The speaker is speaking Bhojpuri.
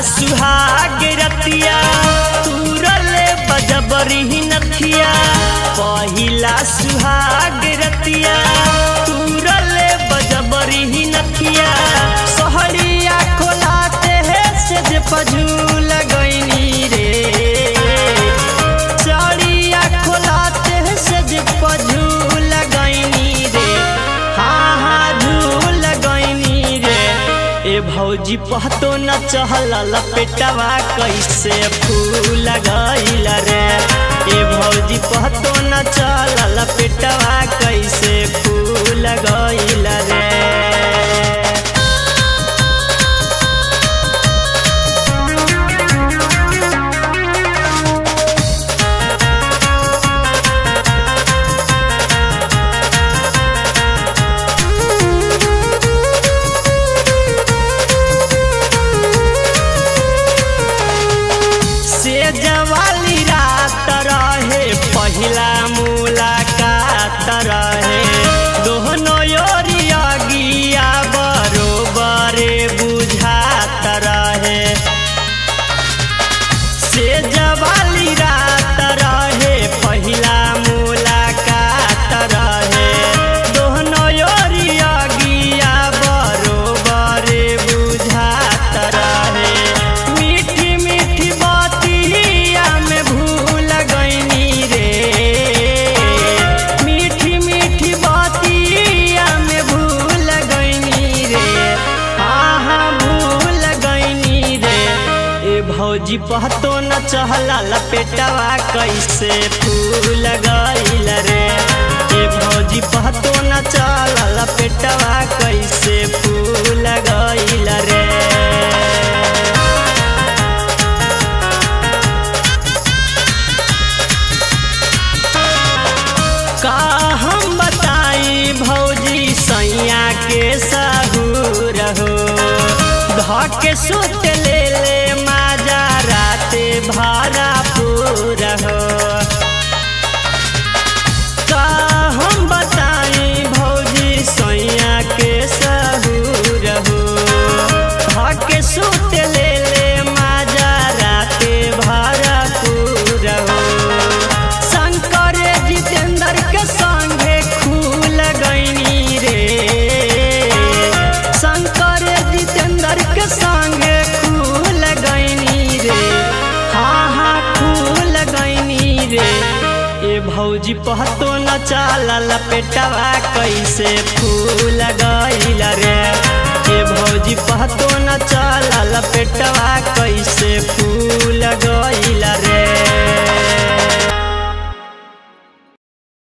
सुहाग रतिया तुरले बजबरी नथिया पहिला सुहाग रतिया तुरले बजबरी नथिया सहरिया खोलाते है सेज पझूल गईनी रे चढ़िया खोलाते है सेज पझूल गईनी रे हाँ झूल गईनी रे ए भौजी पहतो न चहल लपेटवा कैसे फूल गईल रे ए भौजी पहतो न चहल लपेटवा कैसे फूल गईल रे। जवाली रात रहे पहिला मुलाकात रहे दोनों योरिया गिया बरोबरे बुझात रहे से जवाली रात रहे पहिला मुलाकात रहे दोनों योरिया गिया बरोबरे बुझात रहे मीठी मीठी भौजी पहतो न चहला लपेटवा कैसे फूल गईल रे ए भौजी पहतो न चहला लपेटवा कैसे फूल गईल रे। का हम बताई भौजी सैया के सहूर हो धके सुत ले माजा राते भारा पूरा हो का हम बताई भौजी सैया के सहूर हो धके सुत ले माजा राते भारा पूरा हो शंकर जितेंद्र के संगे खूल गईनी रे शंकर जितेंद्र के संगे खूल गईनी रे हाँ खूल गईनी रे ए भौजी पहतो न चाला लपेटवा कैसे फूल गईल रे ए भौजी पहतो न चाला